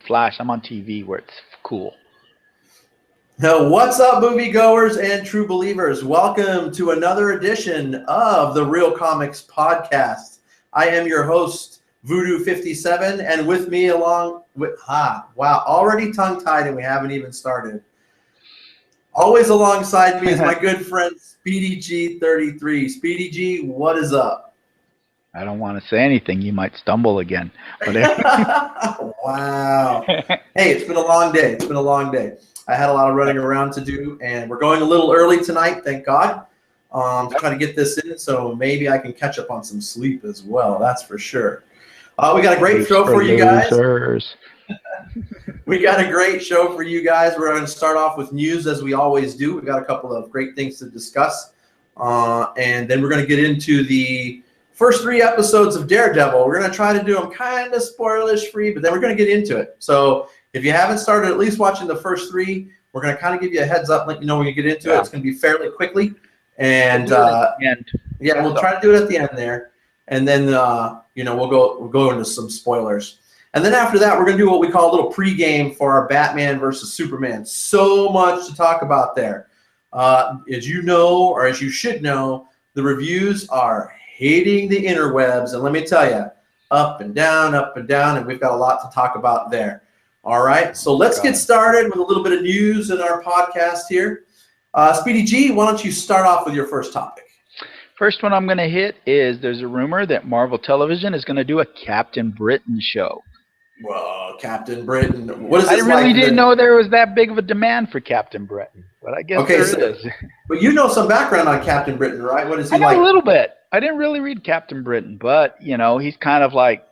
Flash. I'm on TV where it's cool. Now, what's up, moviegoers and true believers? Welcome to another edition of the Real Comics Podcast. I am your host, Voodoo57, and with me along with, already tongue-tied and we haven't even started. Always alongside me is my good friend, Speedy G33. Speedy G, what is up? I don't want to say anything. You might stumble again. Wow. Hey, it's been a long day. It's been a long day. I had a lot of running around to do, and we're going a little early tonight, thank God, to try to get this in, so maybe I can catch up on some sleep as well, that's for sure. We got a great show for you guys. We got a great show for you guys. We're going to start off with news as we always do. We've got a couple of great things to discuss, and then we're going to get into the first 3 episodes of Daredevil. We're going to try to do them kind of spoilerish free, but then we're going to get into it. So if you haven't started at least watching the first 3, we're going to kind of give you a heads up, let you know when you get into it. It's going to be fairly quickly. And we'll try to do it at the end there. And then, we'll go into some spoilers. And then after that, we're going to do what we call a little pregame for our Batman versus Superman. So much to talk about there. As you know, or as you should know, the reviews are hating the interwebs. And let me tell you, up and down, and we've got a lot to talk about there. All right, so let's get started with a little bit of news in our podcast here. Speedy G, why don't you start off with your first topic? First one I'm going to hit is there's a rumor that Marvel Television is going to do a Captain Britain show. Well, Captain Britain, what is this? I really didn't know there was that big of a demand for Captain Britain, but I guess there is. But you know some background on Captain Britain, right? What is he like? I know a little bit. I didn't really read Captain Britain, but, he's kind of like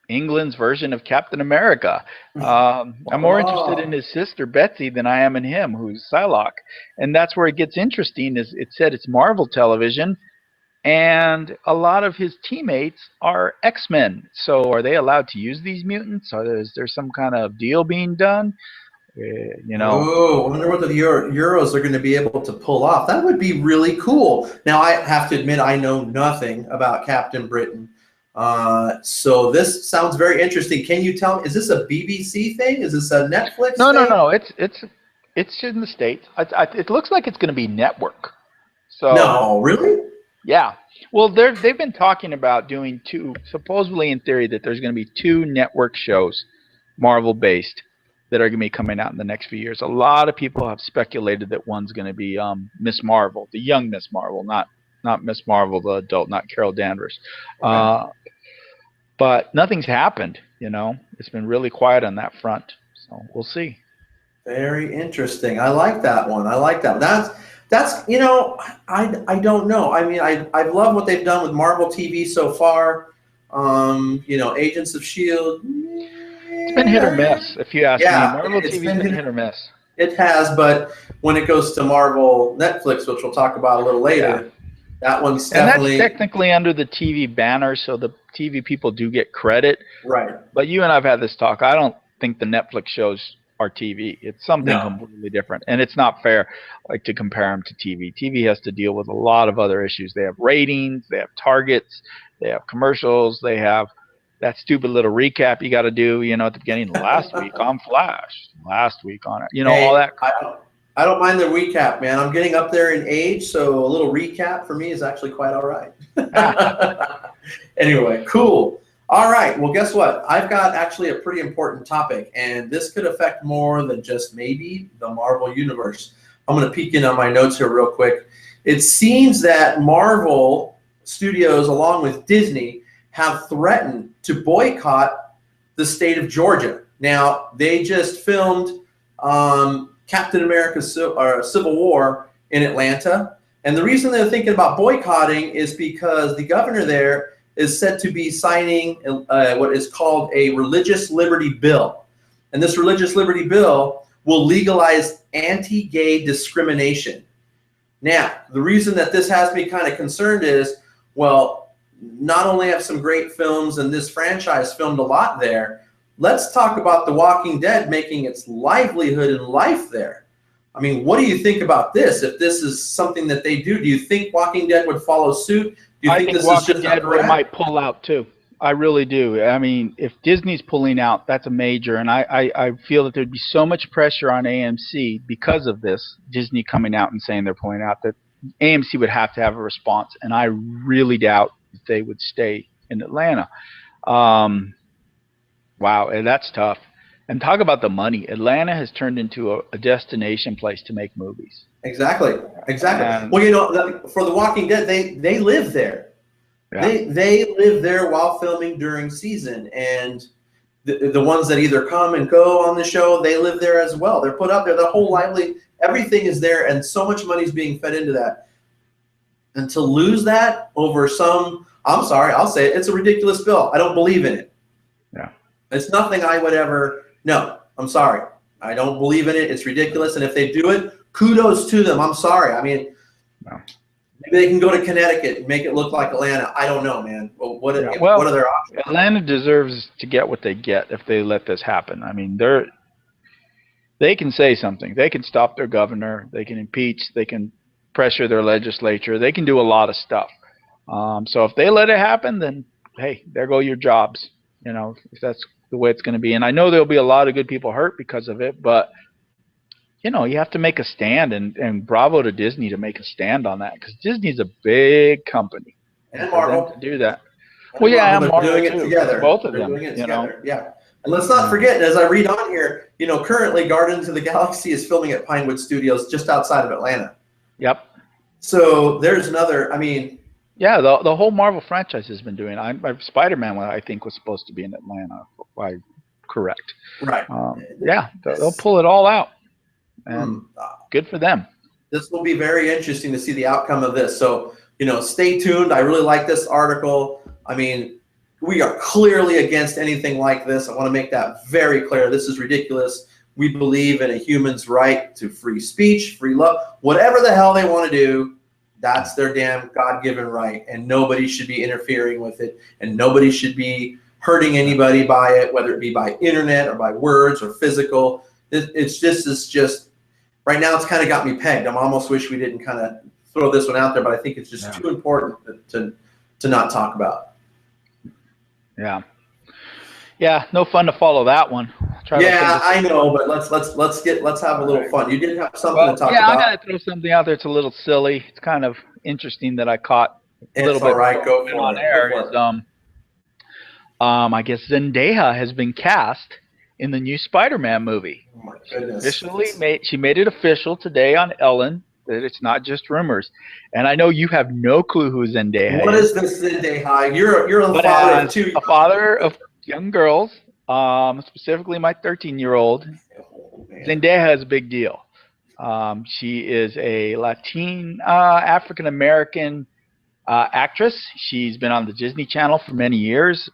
England's version of Captain America. I'm more interested in his sister Betsy than I am in him, who's Psylocke. And that's where it gets interesting. Is it said it's Marvel Television, and a lot of his teammates are X-Men. So are they allowed to use these mutants? Or is there some kind of deal being done? Oh, I wonder what the Euros are going to be able to pull off. That would be really cool. Now, I have to admit, I know nothing about Captain Britain. So this sounds very interesting. Can you tell me, is this a BBC thing? Is this a Netflix thing? No. It's in the States. It looks like it's going to be network. So no, really? Yeah. Well, they've been talking about doing 2, supposedly in theory that there's going to be 2 network shows, Marvel-based, that are going to be coming out in the next few years. A lot of people have speculated that one's going to be Miss Marvel, the young Miss Marvel, not Miss Marvel, the adult, not Carol Danvers. Okay. But nothing's happened, It's been really quiet on that front. So we'll see. Very interesting. I like that one. That's I don't know. I mean, I love what they've done with Marvel TV so far. Agents of S.H.I.E.L.D. It's been hit or miss, if you ask me. Marvel TV's been hit or miss. It has, but when it goes to Marvel Netflix, which we'll talk about a little later, that one's definitely... And that's technically under the TV banner, so the TV people do get credit. Right. But you and I have had this talk. I don't think the Netflix shows are TV. It's something completely different. And it's not fair to compare them to TV. TV has to deal with a lot of other issues. They have ratings, they have targets, they have commercials, they have that stupid little recap you got to do, at the beginning of last week on Flash, last week on it, all that crap. I don't mind the recap, man. I'm getting up there in age, so a little recap for me is actually quite all right. Anyway, cool. All right, well, guess what? I've got actually a pretty important topic, and this could affect more than just maybe the Marvel Universe. I'm going to peek in on my notes here real quick. It seems that Marvel Studios, along with Disney, have threatened to boycott the state of Georgia. Now, they just filmed Captain America Civil War in Atlanta. And the reason they're thinking about boycotting is because the governor there is said to be signing what is called a religious liberty bill. And this religious liberty bill will legalize anti-gay discrimination. Now, the reason that this has me kind of concerned is, well, not only have some great films, and this franchise filmed a lot there, let's talk about The Walking Dead making its livelihood and life there. I mean, what do you think about this? If this is something that they do you think Walking Dead would follow suit? Do you think this Walking is just Dead might pull out too. I really do. I mean, if Disney's pulling out, that's a major, and I feel that there'd be so much pressure on AMC because of this. Disney coming out and saying they're pulling out, that AMC would have to have a response, and I really doubt that they would stay in Atlanta. Um, wow, and that's tough. And talk about the money. Atlanta has turned into a destination place to make movies. Exactly, exactly. And Well, you know, for The Walking Dead, they live there. yeah, They live there while filming during season, and the ones that either come and go on the show, they live there as well. They're put up there. The whole lively, everything is there, and so much money is being fed into that. And to lose that over some, I'm sorry, I'll say it, it's a ridiculous bill. I don't believe in it. yeah. It's nothing I would ever, no, I'm sorry. I don't believe in it. It's ridiculous. And if they do it, kudos to them. I'm sorry. I mean, No. maybe they can go to Connecticut and make it look like Atlanta. I don't know, man. Well, what Yeah. are their options? Atlanta deserves to get what they get if they let this happen. I mean, they can say something. They can stop their governor. They can impeach. They can pressure their legislature. They can do a lot of stuff. So if they let it happen, then hey, there go your jobs. You know, if that's the way it's going to be. And I know there'll be a lot of good people hurt because of it, but you know, you have to make a stand, and bravo to Disney to make a stand on that, because Disney's a big company. And for them Marvel. to do that. Well, yeah, and They're Marvel doing it too. together. Both of They're them, doing it you know. together. Yeah. And let's not forget, as I read on here, you know, currently Guardians of the Galaxy is filming at Pinewood Studios just outside of Atlanta. Yep. So there's another, I mean. Yeah, the whole Marvel franchise has been doing. Spider-Man, I think, was supposed to be in Atlanta. Correct. Right. Yeah, they'll pull it all out, and good for them. This will be very interesting to see the outcome of this. So, you know, stay tuned. I really like this article. I mean, we are clearly against anything like this. I want to make that very clear. This is ridiculous. We believe in a human's right to free speech, free love, whatever the hell they want to do. That's their damn God-given right, and nobody should be interfering with it, and nobody should be hurting anybody by it, whether it be by internet or by words or physical. It's just right now it's kind of got me pegged. I almost wish we didn't kind of throw this one out there, but I think it's just too important to not talk about. Yeah. Yeah, no fun to follow that one. Yeah, I know, but let's have a little fun. You did have something to talk about. Yeah, I gotta throw something out there. It's a little silly. It's kind of interesting that I caught a little bit. All right, go for on it. air. I guess Zendaya has been cast in the new Spider-Man movie. Oh my goodness! She made it official today on Ellen that it's not just rumors. And I know you have no clue who Zendaya is. What is this Zendaya? You're a father of two. A father of young girls, specifically my 13-year-old. Zendaya is a big deal. She is a Latin African American actress. She's been on the Disney Channel for many years.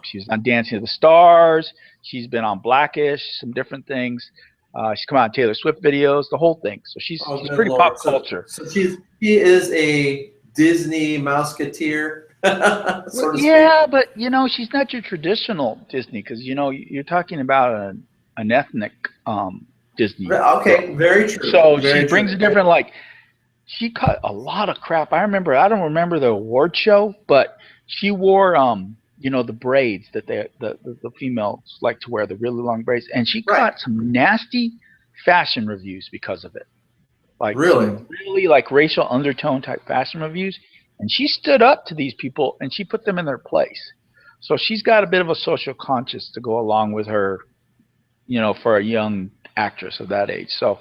She was on Dancing with the Stars. She's been on Blackish, some different things. She's come out on Taylor Swift videos, the whole thing. So she's pretty pop culture. So she is a Disney Mouseketeer. Yeah, but you know, she's not your traditional Disney, because you know you're talking about an ethnic Disney. Okay, very true. So she brings a different, like, she cut a lot of crap. I don't remember the award show, but she wore you know, the braids that the females like to wear, the really long braids, and she got some nasty fashion reviews because of it. Like really like racial undertone type fashion reviews. And she stood up to these people and she put them in their place. So she's got a bit of a social conscience to go along with her, you know, for a young actress of that age. So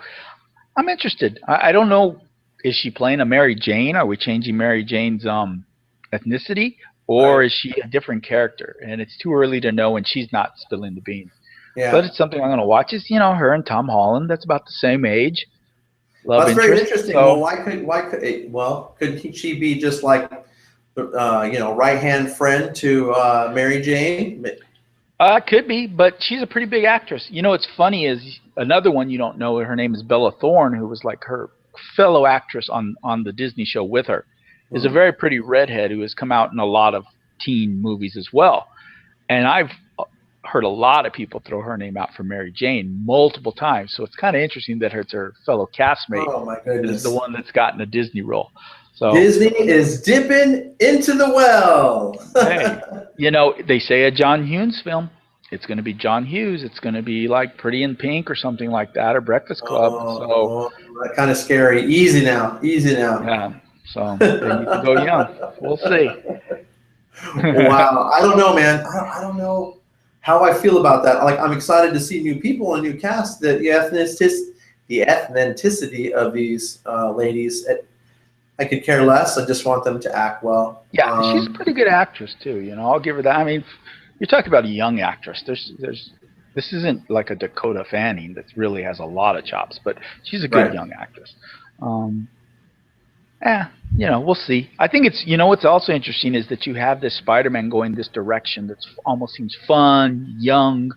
I'm interested. I don't know, is she playing a Mary Jane? Are we changing Mary Jane's ethnicity? Or is she a different character? And it's too early to know, and she's not spilling the beans. Yeah. But it's something I'm going to watch. It's, you know, her and Tom Holland. That's about the same age. That's very interesting. So, well, couldn't she be just like, you know, right-hand friend to Mary Jane? Could be, but she's a pretty big actress. You know, what's funny is another one you don't know. Her name is Bella Thorne, who was like her fellow actress on the Disney show with her. Is a very pretty redhead who has come out in a lot of teen movies as well. And I've heard a lot of people throw her name out for Mary Jane multiple times. So it's kind of interesting that it's her fellow castmate is the one that's gotten a Disney role. So Disney is dipping into the well. hey, they say a John Hughes film. It's going to be John Hughes. It's going to be like Pretty in Pink or something like that, or Breakfast Club. So Oh, that's kind of scary. Easy now. Easy now. yeah, so they need to go young. We'll see. Wow. I don't know, man. I don't know how I feel about that. Like, I'm excited to see new people and new cast. The ethnicity of these ladies, I could care less. I just want them to act well. Yeah, she's a pretty good actress too. I'll give her that. I mean, you're talking about a young actress. This isn't like a Dakota Fanning that really has a lot of chops, but she's a good young actress. We'll see. I think what's also interesting is that you have this Spider-Man going this direction that's almost seems fun, young,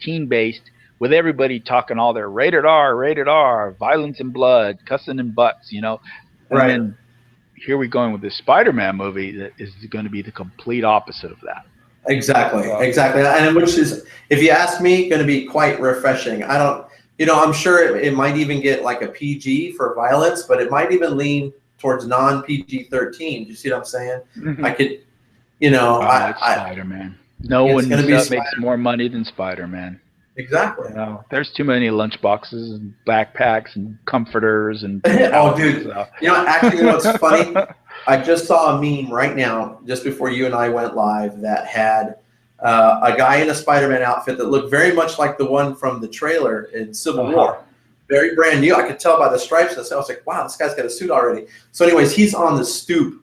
teen-based, with everybody talking all their rated R, violence and blood, cussing and butts, and then here we're going with this Spider-Man movie that is going to be the complete opposite of that. Exactly, and which is, if you ask me, going to be quite refreshing. I don't, I'm sure it might even get like a PG for violence, but it might even lean towards non-PG-13. Do you see what I'm saying? Mm-hmm. I could, it's Spider-Man. No one makes more money than Spider-Man. Exactly. There's too many lunchboxes and backpacks and comforters and oh, dude. Actually, what's funny? I just saw a meme right now, just before you and I went live, that had a guy in a Spider-Man outfit that looked very much like the one from the trailer in Civil War. Very brand new. I could tell by the stripes. I was like, wow, this guy's got a suit already. So anyways, he's on the stoop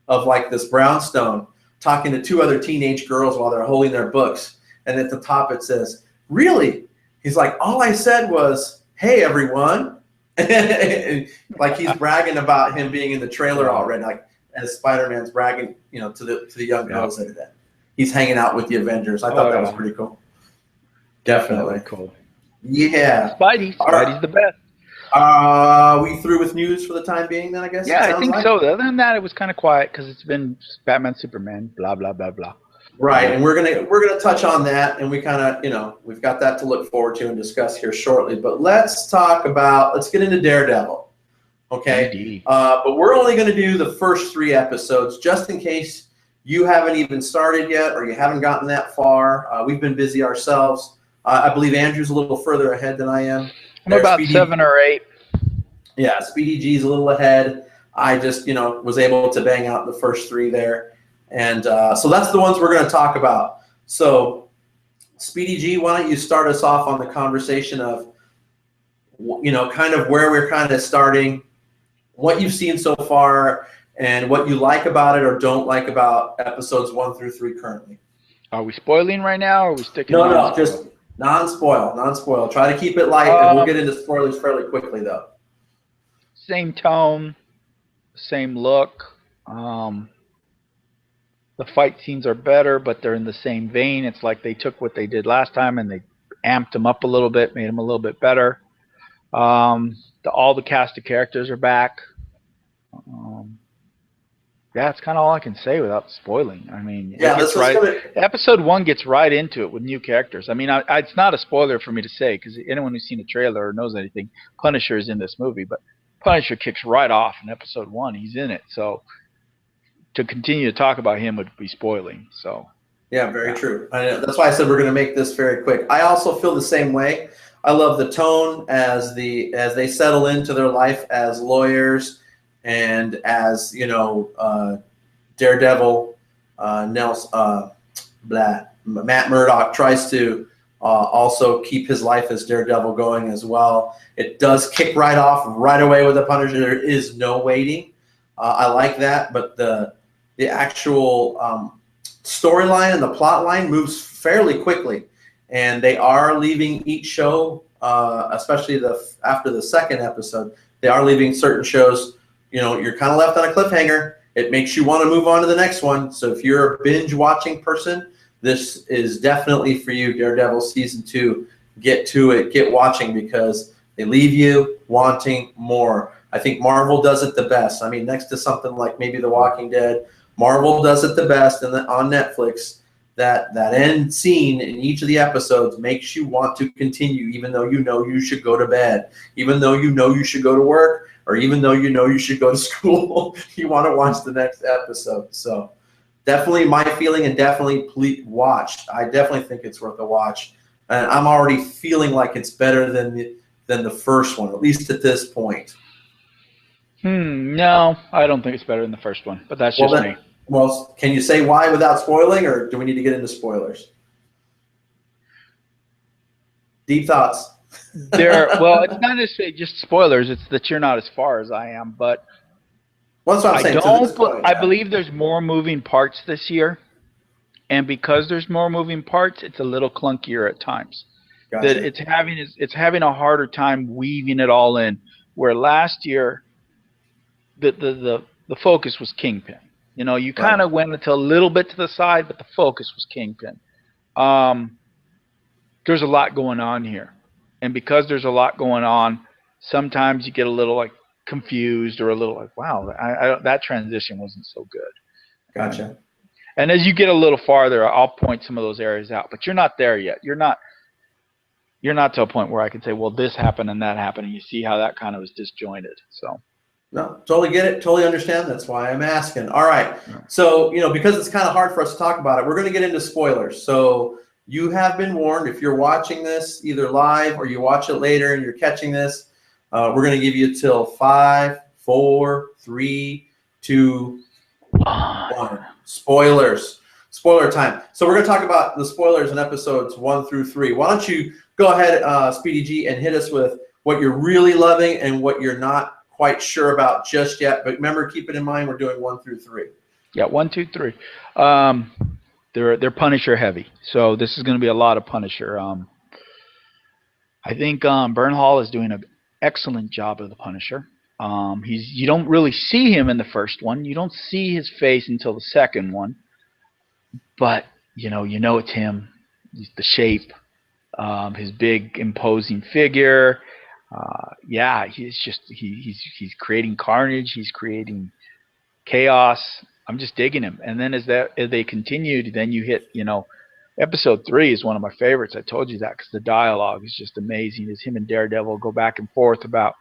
of like this brownstone talking to two other teenage girls while they're holding their books. And at the top it says, really? He's like, all I said was, hey, everyone. Like he's bragging about him being in the trailer already. Like as Spider-Man's bragging, to the young girls that he's hanging out with the Avengers. I thought that was pretty cool. Definitely cool. Yeah. Spidey's the best. We through with news for the time being then, I guess? Yeah, I think so. Other than that, it was kind of quiet because it's been Batman, Superman, blah, blah, blah, blah. Right, and we're gonna touch on that, and we kind of, we've got that to look forward to and discuss here shortly. But let's get into Daredevil, okay? But we're only going to do the first 3 episodes, just in case you haven't even started yet or you haven't gotten that far. We've been busy ourselves. I believe Andrew's a little further ahead than I am. I'm about 7 or 8. Yeah, Speedy G's a little ahead. I just, was able to bang out the first 3 there. And so that's the ones we're going to talk about. So, Speedy G, why don't you start us off on the conversation of, kind of where we're kind of starting, what you've seen so far, and what you like about it or don't like about episodes 1 through 3 currently. Are we spoiling right now, or are we sticking? No, just non-spoil. Try to keep it light, and we'll get into spoilers fairly quickly, though. Same tone, same look. The fight scenes are better, but they're in the same vein. It's like they took what they did last time and they amped them up a little bit, made them a little bit better. All the cast of characters are back. That's kind of all I can say without spoiling. I mean, episode 1 gets right into it with new characters. I mean, it's not a spoiler for me to say because anyone who's seen a trailer or knows anything, Punisher is in this movie, but Punisher kicks right off in episode 1. He's in it, so to continue to talk about him would be spoiling. So yeah, very true. That's why I said we're going to make this very quick. I also feel the same way. I love the tone as they settle into their life as lawyers and as Daredevil, Matt Murdock tries to also keep his life as Daredevil going as well. It does kick right off right away with the Punisher. There is no waiting. I like that, but the actual storyline and the plot line moves fairly quickly, and they are leaving each show, especially after the second episode, they are leaving certain shows. You're kind of left on a cliffhanger. It makes you want to move on to the next one. So if you're a binge watching person, this is definitely for you. Daredevil season 2. Get to it. Get watching because they leave you wanting more. I think Marvel does it the best. I mean, next to something like maybe The Walking Dead, Marvel does it the best. And on Netflix, that end scene in each of the episodes makes you want to continue, even though you should go to bed, even though you should go to work, or even though you know you should go to school, you want to watch the next episode. So definitely my feeling, and definitely please watch. I definitely think it's worth a watch. And I'm already feeling like it's better than the first one, at least at this point. No, I don't think it's better than the first one, but that's Well, just then, me. well, can you say why without spoiling, or do we need to get into spoilers? Deep thoughts. Well, it's not necessarily just spoilers. It's that you're not as far as I am, but Well, that's what I'm I saying. To this don't. point, I yeah. believe there's more moving parts this year, and because there's more moving parts, it's a little clunkier at times. That Gotcha. it's having a harder time weaving it all in. Where last year the focus was Kingpin. You know, you Right. kind of went into a little bit to the side, but the focus was Kingpin. There's a lot going on here, and because there's a lot going on, sometimes you get a little like confused or a little like, wow, that transition wasn't so good. And Gotcha. and as you get a little farther, I'll point some of those areas out, but you're not there yet. You're not to a point where I can say, well, this happened and that happened, and you see how that kind of was disjointed. So No, totally get it. Totally understand. That's why I'm asking. All right. yeah. So, because it's kind of hard for us to talk about it, we're going to get into spoilers. So you have been warned. If you're watching this either live or you watch it later and you're catching this, we're going to give you till 5, 4, 3, 2, 1. Spoilers. Spoiler time. So we're going to talk about the spoilers in episodes 1 through 3. Why don't you go ahead, Speedy G, and hit us with what you're really loving and what you're not quite sure about just yet. But remember, keep it in mind, we're doing 1 through 3. Yeah, 1, 2, 3. They're Punisher heavy, so this is going to be a lot of Punisher. I think Bernhal is doing an excellent job of the Punisher. You don't really see him in the first one. You don't see his face until the second one, but you know it's him. The shape, his big imposing figure. Yeah, he's creating carnage. He's creating chaos. I'm just digging him. And then as they continued, then you hit, episode 3 is one of my favorites. I told you that because the dialogue is just amazing. As him and Daredevil go back and forth about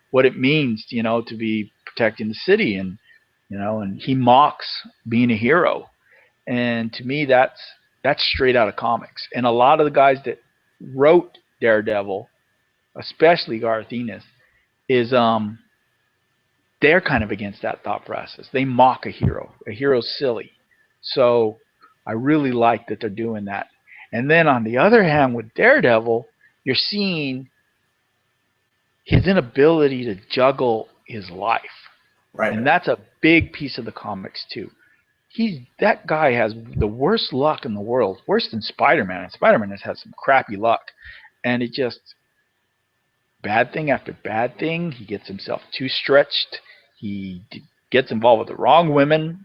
what it means, to be protecting the city, and he mocks being a hero. And to me, that's straight out of comics. And a lot of the guys that wrote Daredevil, especially Garth Ennis, is they're kind of against that thought process. They mock a hero. A hero's silly. So I really like that they're doing that. And then on the other hand, with Daredevil, you're seeing his inability to juggle his life. Right. And that's a big piece of the comics too. That guy has the worst luck in the world, worse than Spider-Man. And Spider-Man has had some crappy luck. And it just, bad thing after bad thing. He gets himself too stretched. He gets involved with the wrong women,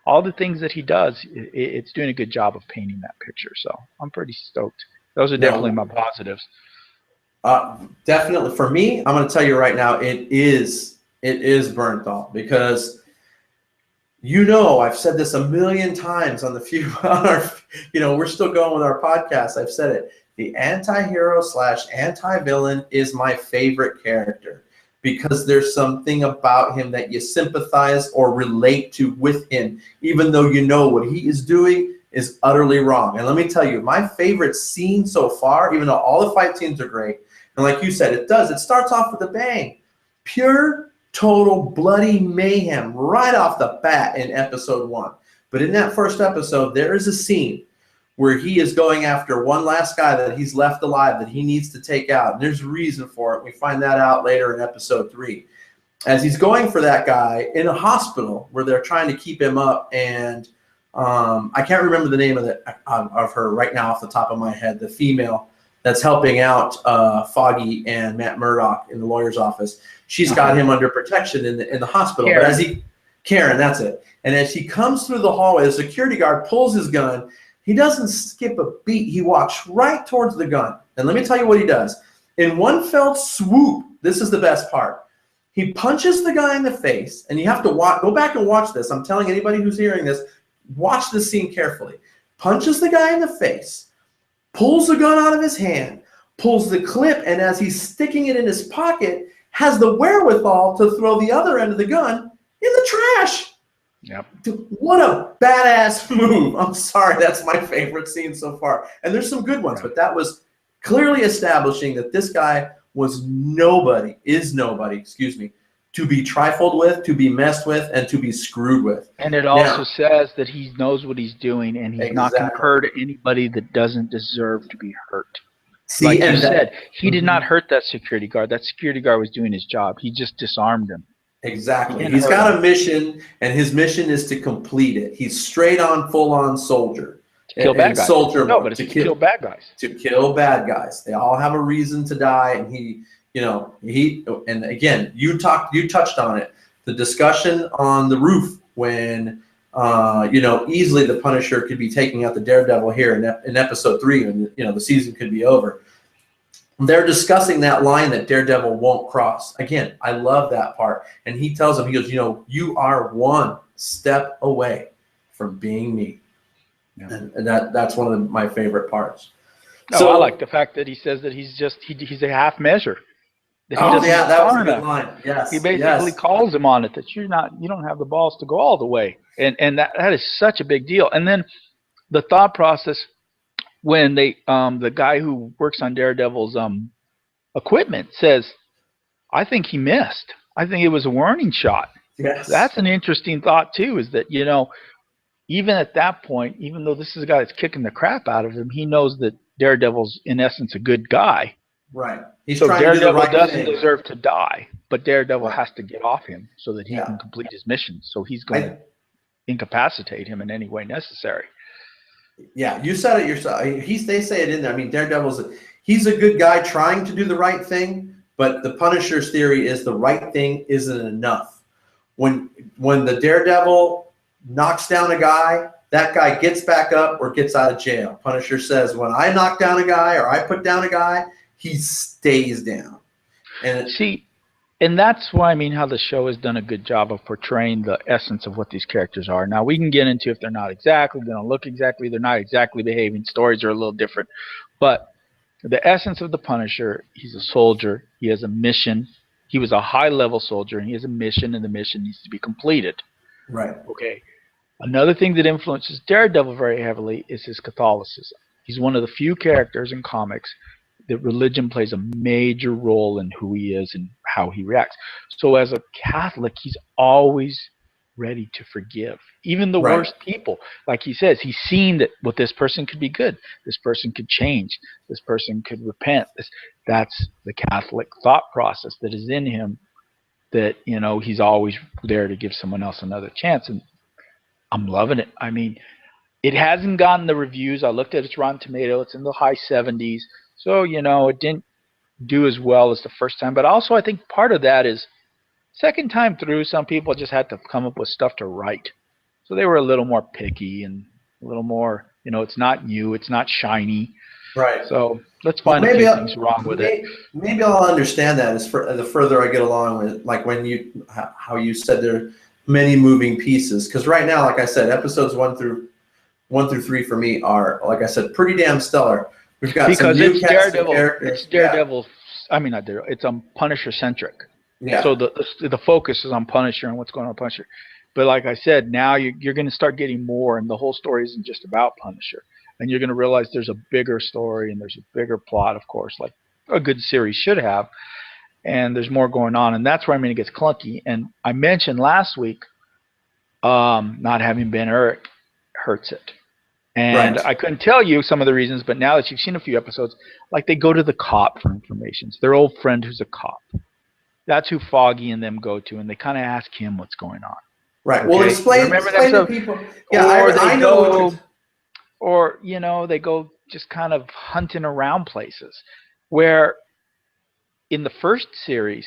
all the things that he does. It's doing a good job of painting that picture. So I'm pretty stoked. Those are definitely my positives. Definitely for me, I'm going to tell you right now, it is Bernthal, because I've said this a million times on we're still going with our podcast. I've said it. The anti-hero / anti-villain is my favorite character, because there's something about him that you sympathize or relate to with him, even though what he is doing is utterly wrong. And let me tell you, my favorite scene so far, even though all the fight scenes are great, and like you said, it starts off with a bang. Pure, total, bloody mayhem right off the bat in episode 1. But in that first episode, there is a scene where he is going after one last guy that he's left alive that he needs to take out. And there's a reason for it. We find that out later in episode 3. As he's going for that guy in a hospital where they're trying to keep him up, and I can't remember the name of her right now off the top of my head, the female that's helping out Foggy and Matt Murdock in the lawyer's office. She's got him under protection in the hospital. Karen. But Karen, that's it. And as he comes through the hallway, the security guard pulls his gun. He doesn't skip a beat. He walks right towards the gun. And let me tell you what he does. In one fell swoop, this is the best part. He punches the guy in the face, and you have to go back and watch this. I'm telling anybody who's hearing this, watch this scene carefully. Punches the guy in the face, pulls the gun out of his hand, pulls the clip, and as he's sticking it in his pocket, has the wherewithal to throw the other end of the gun in the trash. Yep. Dude, what a badass move. I'm sorry, that's my favorite scene so far. And there's some good ones, but that was clearly establishing that this guy was nobody, excuse me, to be trifled with, to be messed with, and to be screwed with. And it also says that he knows what he's doing, and he's not going to hurt anybody that doesn't deserve to be hurt. See, like you said, he did not hurt that security guard. That security guard was doing his job. He just disarmed him. Exactly. He's got a mission, and his mission is to complete it. He's straight on, full on soldier. To kill bad guys. No, but it's to kill bad guys. To kill bad guys. They all have a reason to die, and and again, you touched on it. The discussion on the roof when easily the Punisher could be taking out the Daredevil here in episode 3, and the season could be over. They're discussing that line that Daredevil won't cross. Again, I love that part. And he tells him, he goes, you are one step away from being me. Yeah. And that's one of my favorite parts. So I like the fact that he says that he's a half measure. That was a good line. Yes. He basically calls him on it that you don't have the balls to go all the way. And that is such a big deal. And then the thought process when the guy who works on Daredevil's equipment says, I think he missed. I think it was a warning shot. Yes. That's an interesting thought too, is that, even at that point, even though this is a guy that's kicking the crap out of him, he knows that Daredevil's in essence a good guy. Right. So Daredevil doesn't deserve to die, but Daredevil has to get off him so that he can complete his mission. So he's going to incapacitate him in any way necessary. Yeah, you said it yourself. They say it in there. I mean, he's a good guy trying to do the right thing, but the Punisher's theory is the right thing isn't enough. When the Daredevil knocks down a guy, that guy gets back up or gets out of jail. Punisher says, when I knock down a guy or I put down a guy, he stays down. And that's why how the show has done a good job of portraying the essence of what these characters are. Now, we can get into if they're not exactly, they don't look exactly, they're not exactly behaving, stories are a little different. But the essence of the Punisher, he's a soldier, he has a mission, he was a high-level soldier, and he has a mission, and the mission needs to be completed. Right. Okay. Another thing that influences Daredevil very heavily is his Catholicism. He's one of the few characters in comics that religion plays a major role in who he is and how he reacts. So as a Catholic, he's always ready to forgive, even the worst people. Like he says, he's seen that this person could be good, this person could change, this person could repent. That's the Catholic thought process that is in him, that he's always there to give someone else another chance. And I'm loving it. It hasn't gotten the reviews. I looked at its Rotten Tomato. It's in the high 70s. So, it didn't do as well as the first time. But also I think part of that is second time through, some people just had to come up with stuff to write. So they were a little more picky and a little more, it's not new, it's not shiny. Right. So let's find a few things wrong with it. Maybe I'll understand that the further I get along with it, like how you said there are many moving pieces. Because right now, like I said, episodes 1 through 3 for me are, like I said, pretty damn stellar. We've got because some new it's Daredevil. It's Daredevil. Yeah. Not Daredevil. It's Punisher centric. Yeah. So the focus is on Punisher and what's going on with Punisher. But like I said, now you're going to start getting more, and the whole story isn't just about Punisher. And you're going to realize there's a bigger story and there's a bigger plot, of course, like a good series should have. And there's more going on, and that's where it gets clunky. And I mentioned last week, not having Ben Urich hurts it. And I couldn't tell you some of the reasons, but now that you've seen a few episodes, like they go to the cop for information. It's their old friend who's a cop. That's who Foggy and them go to, and they kind of ask him what's going on. Right. Okay? Well, explain to people. Yeah, I know. Or, they go just kind of hunting around places where in the first series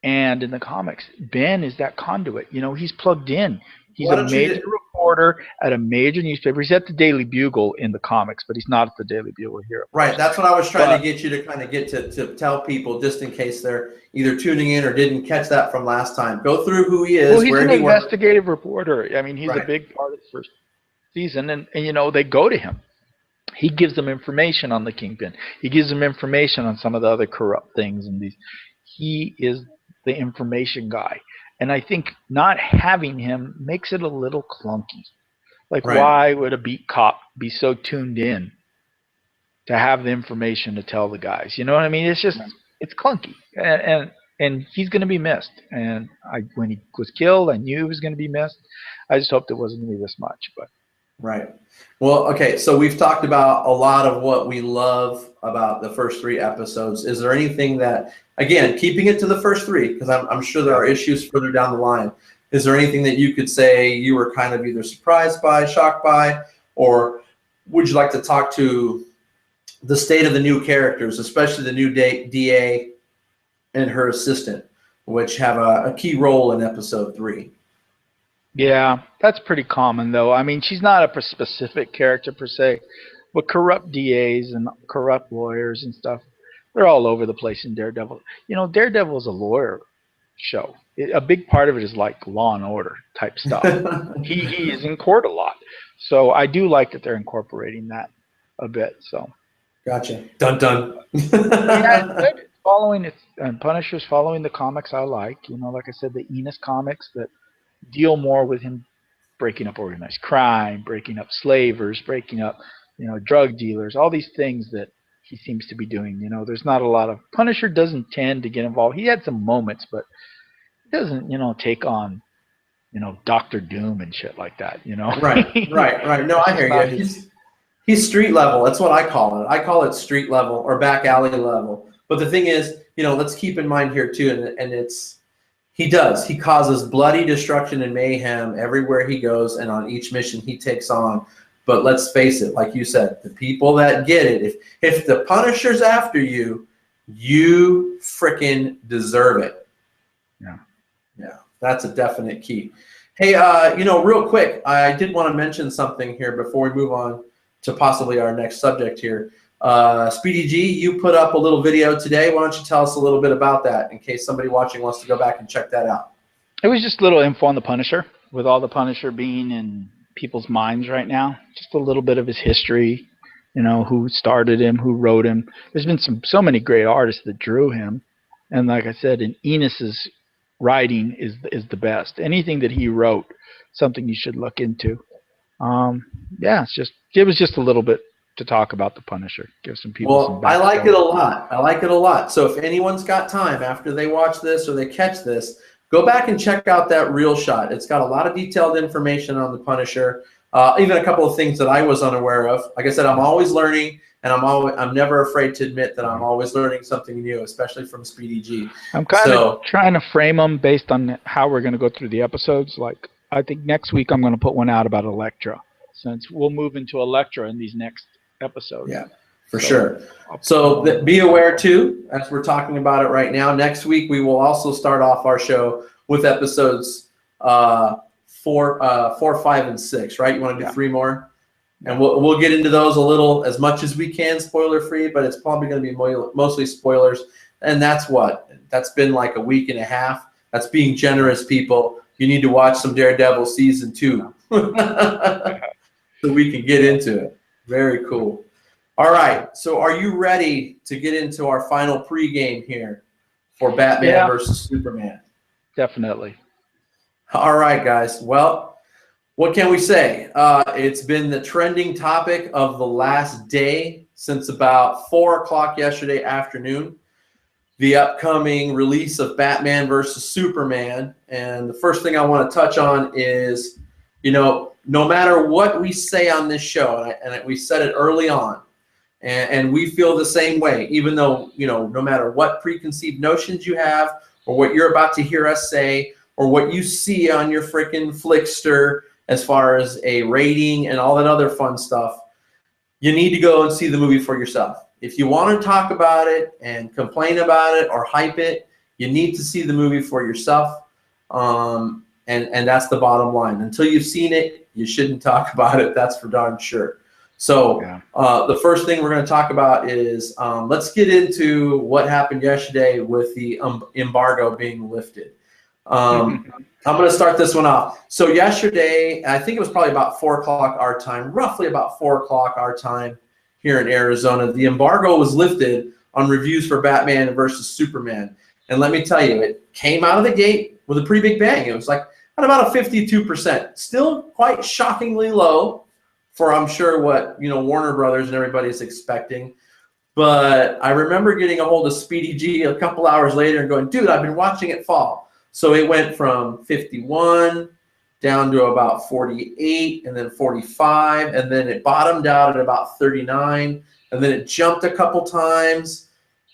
and in the comics, Ben is that conduit. He's plugged in. He's a major reporter at a major newspaper. He's at the Daily Bugle in the comics, but he's not at the Daily Bugle here. Right. That's what I was trying to get you to kind of get to tell people, just in case they're either tuning in or didn't catch that from last time. Go through who he is. Well, he's an investigative reporter. He's a big part of the first season, and they go to him. He gives them information on the Kingpin. He gives them information on some of the other corrupt things and these. he is the information guy. And I think not having him makes it a little clunky. Like, Right. why would a beat cop be so tuned in to have the information to tell the guys? You know what I mean? It's just it's clunky, and he's going to be missed. And when he was killed, I knew he was going to be missed. I just hoped it wasn't going to be this much, but. Right. Well, okay, so we've talked about a lot of what we love about the first 3 episodes. Is there anything that, again, keeping it to the first 3, because I'm sure there are issues further down the line, is there anything that you could say you were kind of either surprised by, shocked by, or would you like to talk to the state of the new characters, especially the new DA and her assistant, which have a key role in episode 3? Yeah, that's pretty common, though. I mean, she's not a specific character per se, but corrupt DAs and corrupt lawyers and stuff, they're all over the place in Daredevil. You know, Daredevil is a lawyer show. A big part of it is like Law and Order type stuff. He is in court a lot. So I do like that they're incorporating that a bit. So. Gotcha. Dun dun. Yeah, it's good. Following it, and Punisher's following the comics I like. You know, like I said, the Enos comics that deal more with him breaking up organized crime, breaking up slavers, breaking up, drug dealers, all these things that he seems to be doing. You know, there's not a lot of Punisher doesn't tend to get involved. He had some moments, but he doesn't, take on, Doctor Doom and shit like that. Right. No, I hear you. He's street level. That's what I call it. I call it street level or back alley level. But the thing is, let's keep in mind here too, and it's. He causes bloody destruction and mayhem everywhere he goes and on each mission he takes on. But let's face it, like you said, the people that get it, if the Punisher's after you, you frickin' deserve it. Yeah, that's a definite key. Hey, real quick, I did want to mention something here before we move on to possibly our next subject here. Speedy G, you put up a little video today. Why don't you tell us a little bit about that in case somebody watching wants to go back and check that out? It was just a little info on the Punisher, with all the Punisher being in people's minds right now. Just a little bit of his history, who started him, who wrote him. There's been so many great artists that drew him. And like I said, in Enos's writing is the best. Anything that he wrote, something you should look into. It was just a little bit to talk about the Punisher. Give some people some backstory. I like it a lot. So if anyone's got time after they watch this or they catch this, go back and check out that reel shot. It's got a lot of detailed information on the Punisher, even a couple of things that I was unaware of. Like I said, I'm always learning, and I'm never afraid to admit that I'm always learning something new, especially from Speedy G. I'm kind of trying to frame them based on how we're going to go through the episodes. Like, I think next week I'm going to put one out about Elektra, since we'll move into Elektra in these next episodes. Yeah, for sure. So be aware too, as we're talking about it right now. Next week we will also start off our show with episodes 4, 5, and 6. Right? You want to do 3 more, and we'll get into those a little as much as we can, spoiler free. But it's probably going to be mostly spoilers, and that's been like a week and a half. That's being generous, people. You need to watch some Daredevil season 2, so we can get into it. Very cool. All right. So are you ready to get into our final pregame here for Batman versus Superman? Definitely. All right, guys. Well, what can we say? It's been the trending topic of the last day since about 4 o'clock yesterday afternoon. The upcoming release of Batman versus Superman. And the first thing I want to touch on is, no matter what we say on this show, and we said it early on, and we feel the same way, even though, no matter what preconceived notions you have or what you're about to hear us say or what you see on your freaking Flickster as far as a rating and all that other fun stuff, you need to go and see the movie for yourself. If you want to talk about it and complain about it or hype it, you need to see the movie for yourself. And that's the bottom line. Until you've seen it, you shouldn't talk about it. That's for darn sure. So the first thing we're going to talk about is let's get into what happened yesterday with the embargo being lifted. I'm going to start this one off. So yesterday, I think it was probably about 4 o'clock our time, roughly about 4 o'clock our time here in Arizona, the embargo was lifted on reviews for Batman versus Superman. And let me tell you, it came out of the gate with a pretty big bang. It was like at about a 52%. Still quite shockingly low for, I'm sure, what Warner Brothers and everybody's expecting. But I remember getting a hold of Speedy G a couple hours later and going, dude, I've been watching it fall. So it went from 51 down to about 48 and then 45, and then it bottomed out at about 39, and then it jumped a couple times,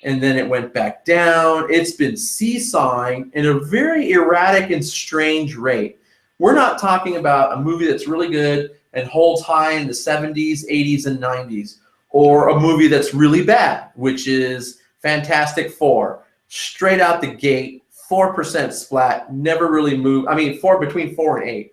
and then it went back down. It's been seesawing in a very erratic and strange rate. We're not talking about a movie that's really good and holds high in the 70s, 80s, and 90s, or a movie that's really bad, which is Fantastic Four. Straight out the gate, 4% splat, never really moved. I mean, between 4 and 8.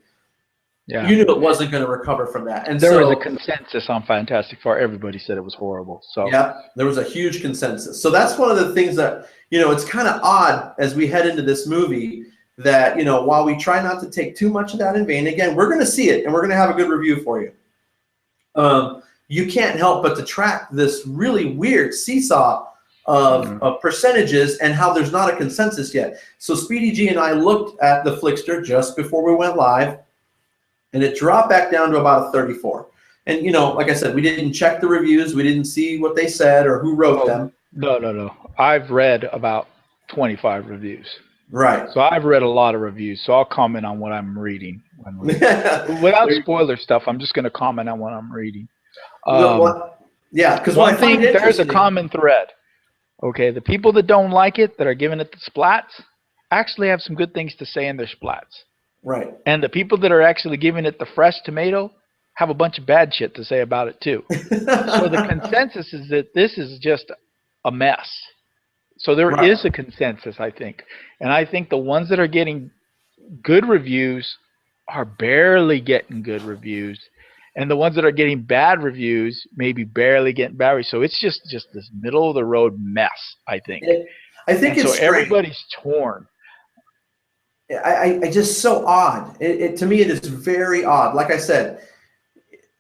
Yeah. You knew it wasn't going to recover from that. And there was a consensus on Fantastic Four. Everybody said it was horrible. So yeah, there was a huge consensus. So that's one of the things that, it's kind of odd as we head into this movie that, while we try not to take too much of that in vain, again, we're going to see it and we're going to have a good review for you. You can't help but to track this really weird seesaw of percentages and how there's not a consensus yet. So Speedy G and I looked at the Flickster just before we went live, and it dropped back down to about a 34. And, like I said, we didn't check the reviews. We didn't see what they said or who wrote them. No. I've read about 25 reviews. Right. So I've read a lot of reviews, so I'll comment on what I'm reading. Without spoiler stuff, I'm just going to comment on what I'm reading. Yeah, because one thing, there's a common thread. Okay, the people that don't like it, that are giving it the splats, actually have some good things to say in their splats. Right. And the people that are actually giving it the fresh tomato have a bunch of bad shit to say about it too. So the consensus is that this is just a mess. So there is a consensus, I think. And I think the ones that are getting good reviews are barely getting good reviews. And the ones that are getting bad reviews maybe barely getting bad reviews. So it's just this middle of the road mess, I think. I think it's so everybody's torn. I just so odd. To me, it is very odd. Like I said,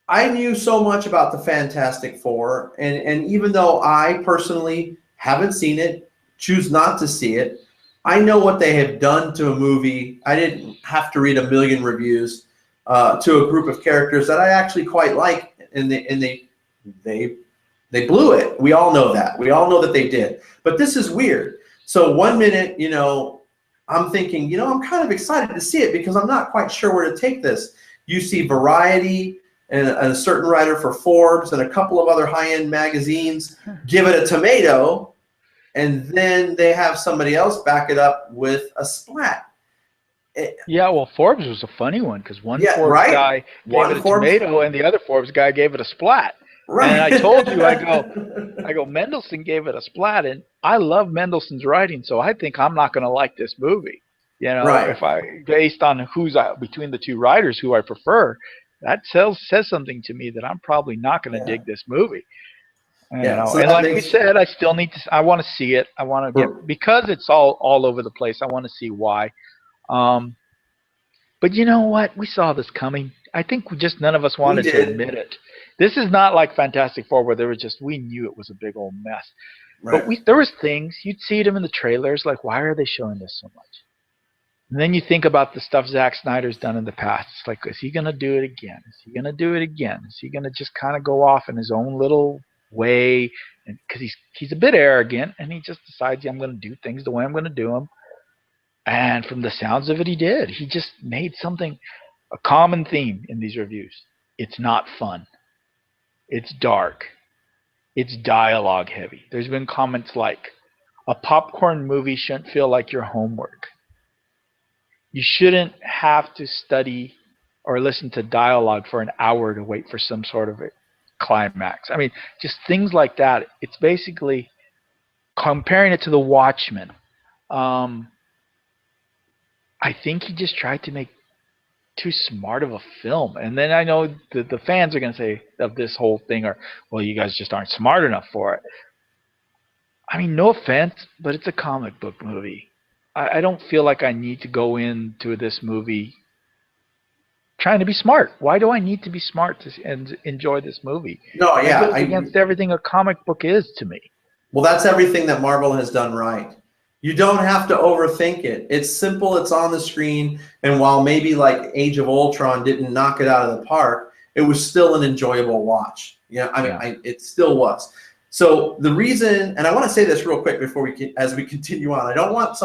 I knew so much about the Fantastic Four, and even though I personally haven't seen it, choose not to see it, I know what they have done to a movie. I didn't have to read a million reviews to a group of characters that I actually quite like, and they blew it. We all know that. We all know that they did. But this is weird. So 1 minute, I'm thinking, I'm kind of excited to see it because I'm not quite sure where to take this. You see Variety and a certain writer for Forbes and a couple of other high-end magazines give it a tomato, and then they have somebody else back it up with a splat. Yeah, well, Forbes was a funny one because one Forbes guy gave it a tomato and the other Forbes guy gave it a splat. Right. And I told you, I go, Mendelsohn gave it a splat, and I love Mendelssohn's writing, so I think I'm not going to like this movie. If based on who's between the two writers, who I prefer, that says something to me that I'm probably not going to dig this movie. So and like we said, I still need to. I want to see it. I want to get, because it's all over the place. I want to see why. But you know what? We saw this coming. I think none of us wanted to admit it. This is not like Fantastic Four where we knew it was a big old mess. Right. But there was things, you'd see them in the trailers, like, why are they showing this so much? And then you think about the stuff Zack Snyder's done in the past. It's like, is he going to do it again? Is he going to do it again? Is he going to just kind of go off in his own little way? Because he's a bit arrogant, and he just decides, I'm going to do things the way I'm going to do them. And from the sounds of it, he did. He just made something, a common theme in these reviews. It's not fun. It's dark. It's dialogue heavy. There's been comments like, a popcorn movie shouldn't feel like your homework. You shouldn't have to study or listen to dialogue for an hour to wait for some sort of a climax. I mean, just things like that. It's basically comparing it to The Watchmen. I think he just tried to make too smart of a film. And then I know the fans are going to say of this whole thing are, well, you guys just aren't smart enough for it. I mean, no offense, but it's a comic book movie. I don't feel like I need to go into this movie trying to be smart. Why do I need to be smart to enjoy this movie? No, yeah. It goes against everything a comic book is to me. Well, that's everything that Marvel has done right. You don't have to overthink it. It's simple. It's on the screen. And while maybe like Age of Ultron didn't knock it out of the park, it was still an enjoyable watch. Yeah, it still was. So the reason, and I want to say this real quick before as we continue on, I don't want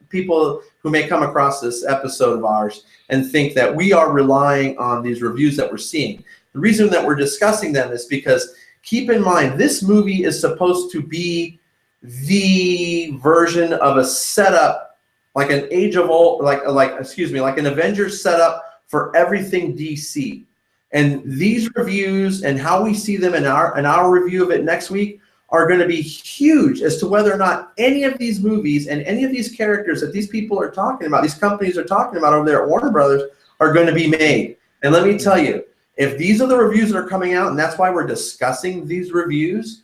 people who may come across this episode of ours and think that we are relying on these reviews that we're seeing. The reason that we're discussing them is because keep in mind, this movie is supposed to be the version of a setup, like an like an Avengers setup for everything DC. And these reviews and how we see them in our review of it next week are going to be huge as to whether or not any of these movies and any of these characters that these people are talking about, these companies are talking about over there at Warner Brothers, are going to be made. And let me tell you, if these are the reviews that are coming out, and that's why we're discussing these reviews,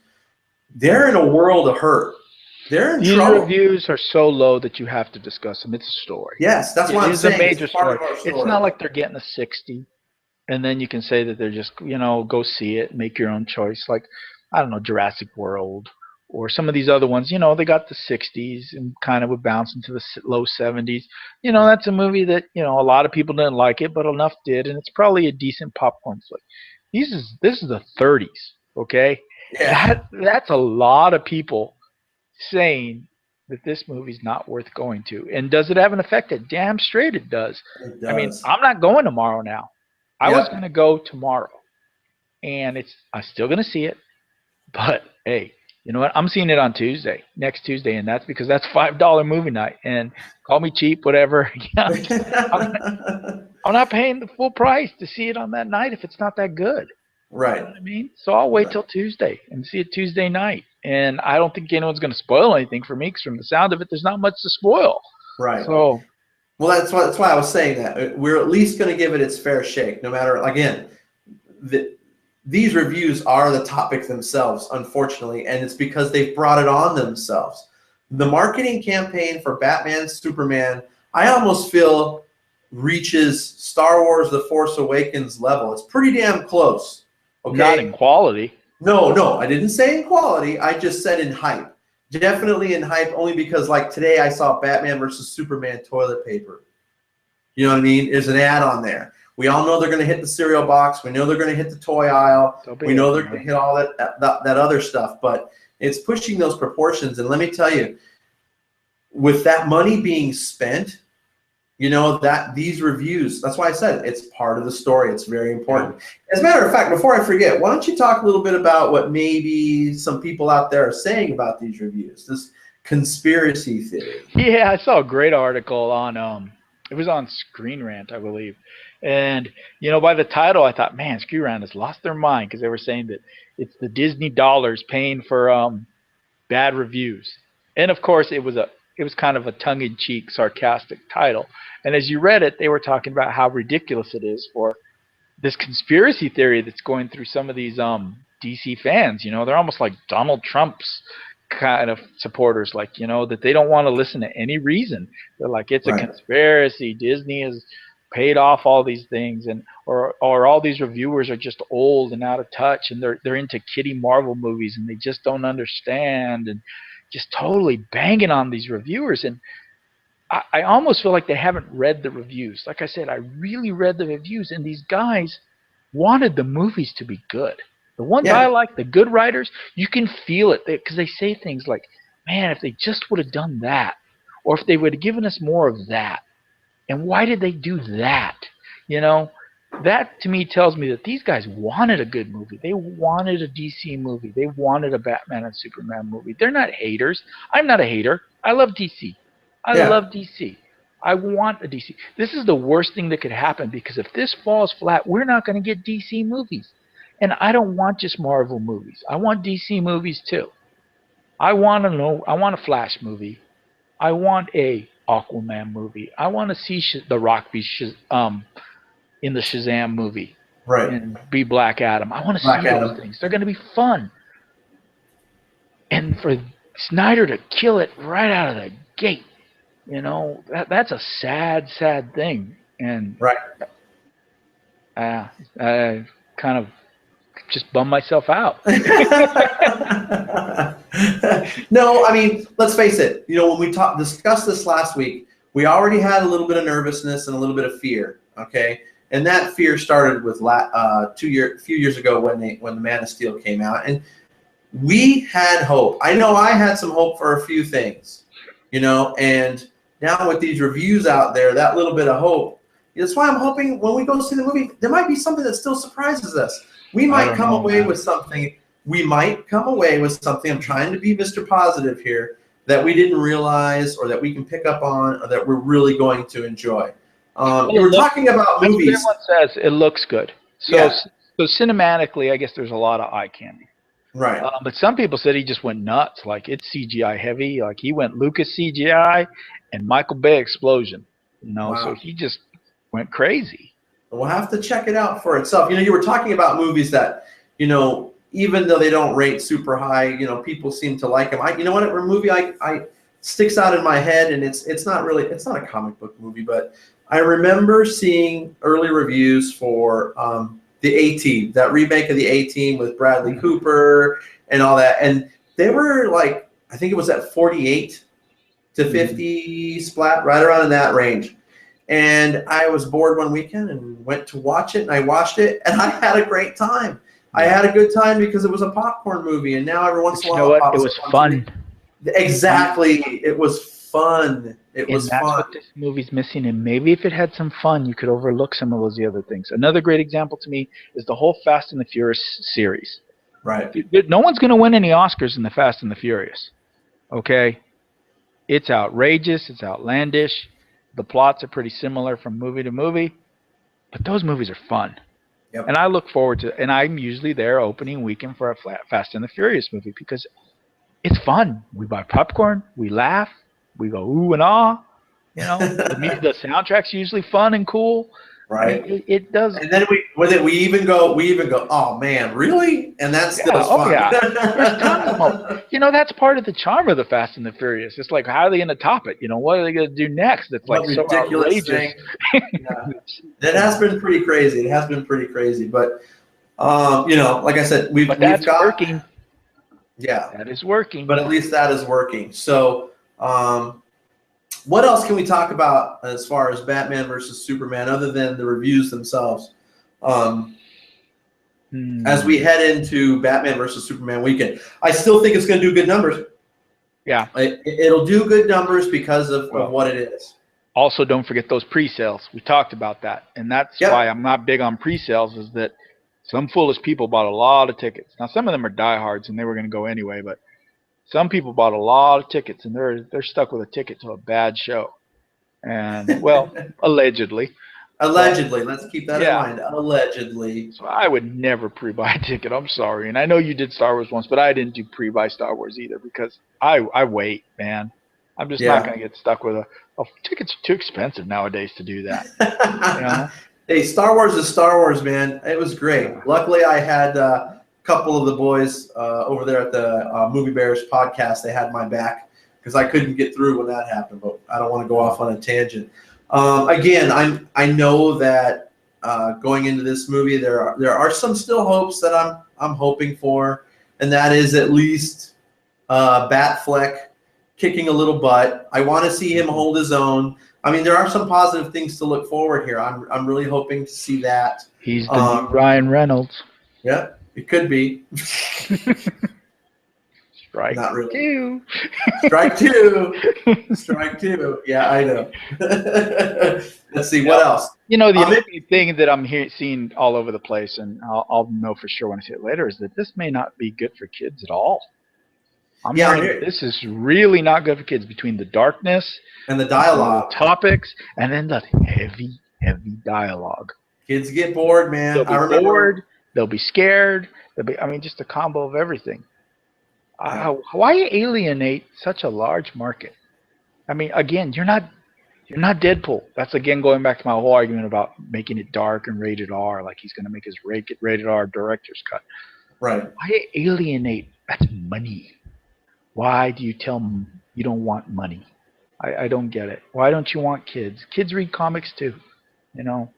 they're in a world of hurt. They're in trouble. These reviews are so low that you have to discuss them. It's a story. Yes, that's what I'm saying. It's a major story. Story. It's not like they're getting a 60, and then you can say that they're just, go see it, make your own choice. Like, I don't know, Jurassic World or some of these other ones. They got the 60s and kind of would bounce into the low 70s. That's a movie that, a lot of people didn't like it, but enough did, and it's probably a decent popcorn flick. This is the 30s, okay? Yeah. That's a lot of people saying that this movie's not worth going to. And does it have an effect? Damn straight it does. It does. I mean, I'm not going tomorrow now. I was going to go tomorrow, and I'm still going to see it. But hey, you know what? I'm seeing it on next Tuesday, and that's because that's $5 movie night. And call me cheap, whatever. I'm not paying the full price to see it on that night if it's not that good. Right. You know what I mean? So I'll wait till Tuesday and see it Tuesday night. And I don't think anyone's going to spoil anything for me because from the sound of it, there's not much to spoil. Right. So, well, that's why I was saying that. We're at least going to give it its fair shake, no matter, again, these reviews are the topic themselves, unfortunately, and it's because they've brought it on themselves. The marketing campaign for Batman, Superman, I almost feel reaches Star Wars The Force Awakens level. It's pretty damn close. Okay? Not in quality. No, I didn't say in quality. I just said in hype. Definitely in hype, only because like today I saw Batman versus Superman toilet paper. You know what I mean? There's an ad on there. We all know they're going to hit the cereal box. We know they're going to hit the toy aisle. We know they're going to hit all that other stuff. But it's pushing those proportions. And let me tell you, with that money being spent, that these reviews, that's why I said it's part of the story. It's very important. As a matter of fact, before I forget, why don't you talk a little bit about what maybe some people out there are saying about these reviews, this conspiracy theory? Yeah, I saw a great article on, it was on Screen Rant, I believe. And, by the title, I thought, man, Screen Rant has lost their mind because they were saying that it's the Disney dollars paying for bad reviews. And, of course, it was kind of a tongue-in-cheek, sarcastic title. And as you read it, they were talking about how ridiculous it is for this conspiracy theory that's going through some of these DC fans. They're almost like Donald Trump's kind of supporters, like, that they don't want to listen to any reason. They're like, it's a conspiracy. Disney has paid off all these things, and or all these reviewers are just old and out of touch, and they're into kiddie Marvel movies, and they just don't understand, and just totally banging on these reviewers. And I almost feel like they haven't read the reviews. Like I said, I really read the reviews, and these guys wanted the movies to be good. The ones I like, the good writers, you can feel it because they say things like, man, if they just would have done that, or if they would have given us more of that, and why did they do that? That to me tells me that these guys wanted a good movie. They wanted a DC movie. They wanted a Batman and Superman movie. They're not haters. I'm not a hater. I love DC. I love DC. I want a DC. This is the worst thing that could happen because if this falls flat, we're not going to get DC movies. And I don't want just Marvel movies. I want DC movies too. I want a Flash movie. I want a Aquaman movie. I want to see The Rock be in the Shazam movie, and be Black Adam. I want to see those things. They're going to be fun. And for Snyder to kill it right out of the gate, that's a sad, sad thing. And I kind of just bummed myself out. No, I mean, let's face it. You know, when we discussed this last week, we already had a little bit of nervousness and a little bit of fear. Okay, and that fear started with few years ago when the Man of Steel came out, and we had hope. I know I had some hope for a few things, you know, and now with these reviews out there, that little bit of hope. That's why I'm hoping when we go see the movie, there might be something that still surprises us. We might come away with something. We might come away with something. I'm trying to be Mr. Positive here that we didn't realize, or that we can pick up on, or that we're really going to enjoy. You were talking about movies. Everyone says it looks good. So cinematically, I guess there's a lot of eye candy. Right. But some people said he just went nuts. Like, it's CGI heavy. Like, he went Lucas CGI and Michael Bay explosion. You know, Wow. So he just went crazy. We'll have to check it out for itself. You know, you were talking about movies that, you know, even though they don't rate super high, you know, people seem to like them. You know what? A movie I sticks out in my head, and it's not a comic book movie, but I remember seeing early reviews for the A-Team, that remake of the A-Team with Bradley Cooper and all that, and they were like, I think it was at 48 to 50 splat, right around in that range. And I was bored one weekend and went to watch it, and I watched it, and I had a great time. I had a good time because it was a popcorn movie, and now every once in a while, it was fun. Exactly, it was fun. It was fun. That's what this movie's missing. And maybe if it had some fun, you could overlook some of those other things. Another great example to me is the whole Fast and the Furious series. Right. No one's going to win any Oscars in the Fast and the Furious. Okay? It's outrageous. It's outlandish. The plots are pretty similar from movie to movie. But those movies are fun. Yep. And I look forward to, and I'm usually there opening weekend for a Fast and the Furious movie because it's fun. We buy popcorn, we laugh, we go ooh and ah. You know, the soundtrack's usually fun and cool. Right. I mean, it does. And then we even go, oh man, really? And that's still fun. Oh yeah. There's tons of them. You know, that's part of the charm of the Fast and the Furious. It's like, how are they going to top it? You know, what are they going to do next? It's like so outrageous. Yeah. That has been pretty crazy. It has been pretty crazy, but you know, like I said, we've got working. Yeah, that is working. But at least that is working. So, what else can we talk about as far as Batman versus Superman, other than the reviews themselves? As we head into Batman versus Superman weekend, I still think it's going to do good numbers. Yeah, it'll do good numbers because of what it is. Also, don't forget those pre-sales. We talked about that, and that's why I'm not big on pre-sales. Is that some foolish people bought a lot of tickets. Now, some of them are diehards, and they were going to go anyway, but some people bought a lot of tickets, and they're stuck with a ticket to a bad show. And, well, allegedly. Allegedly. Let's keep that in mind. Allegedly. So I would never pre-buy a ticket. I'm sorry. And I know you did Star Wars once, but I didn't do pre-buy Star Wars either because I wait, man. I'm just not going to get stuck with tickets are too expensive nowadays to do that. You know? Hey, Star Wars is Star Wars, man. It was great. Luckily, I had a couple of the boys over there at the Movie Bears podcast. They had my back because I couldn't get through when that happened, but I don't want to go off on a tangent. Again, I know that going into this movie, there are some still hopes that I'm hoping for, and that is at least Batfleck kicking a little butt. I want to see him hold his own. I mean, there are some positive things to look forward here. I'm really hoping to see that. He's the new Ryan Reynolds. Yeah, it could be. Strike Not really. Two. Strike two. Strike two. Yeah, I know. Let's see, what else? You know, the thing that I'm seeing all over the place, and I'll know for sure when I see it later, is that this may not be good for kids at all. I'm hearing this is really not good for kids, between the darkness and the dialogue, the topics, and then the heavy dialogue. Kids get bored, man. They'll be bored. They'll be scared. Just a combo of everything. Why alienate such a large market? I mean, again, you're not Deadpool. That's again going back to my whole argument about making it dark and rated R, like he's going to make his rated R director's cut. Right. Why alienate? That's money. Why do you tell them you don't want money? I don't get it. Why don't you want kids? Kids read comics too, you know.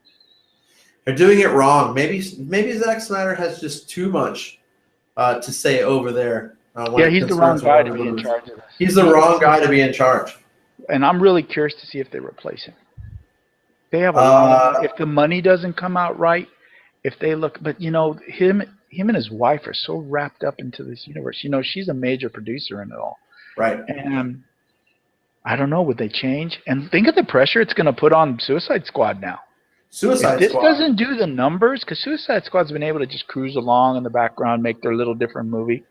They're doing it wrong. Maybe Zack Snyder has just too much to say over there. when Yeah, it he's the wrong concerns guy to Warner be in Brothers. charge of this. He's the wrong guy to be in charge. And I'm really curious to see if they replace him. They have a lot of money. Uh, If the money doesn't come out right, if they look, but him and his wife are so wrapped up into this universe. She's a major producer in it all. right. And I don't know, would they change? And think of the pressure it's going to put on Suicide Squad now. If Suicide this Squad. doesn't do the numbers, because Suicide Squad's been able to just cruise along in the background, make their little different movie.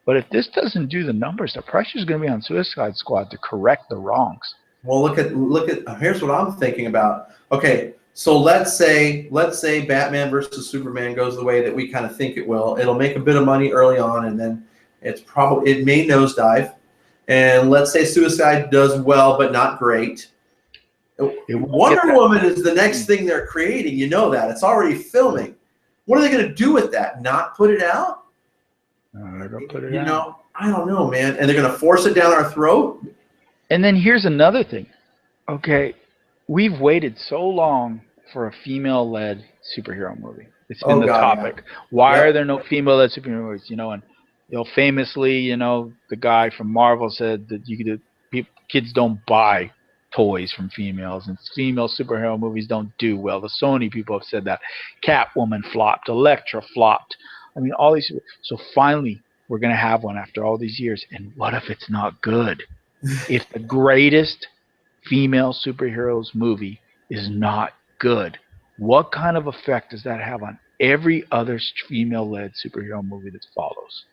But if this doesn't do the numbers, the pressure is going to be on Suicide Squad to correct the wrongs. Well, look at. Here's what I'm thinking about. Okay, so let's say Batman versus Superman goes the way that we kind of think it will. It'll make a bit of money early on, and then it may nosedive. And let's say Suicide does well, but not great. Wonder Woman is the next thing they're creating. You know that. It's already filming. What are they going to do with that? Not put it out? They're going to put it out. I don't know, man. And they're going to force it down our throat? And then here's another thing. Okay, we've waited so long for a female-led superhero movie. It's been the topic. Yeah. Why are there no female-led superhero movies? And famously, the guy from Marvel said that kids don't buy toys from females, and female superhero movies don't do well. The Sony people have said that. Catwoman flopped. Elektra flopped. I mean, all these. So finally, we're going to have one after all these years. And what if it's not good? If the greatest female superheroes movie is not good, what kind of effect does that have on every other female-led superhero movie that follows?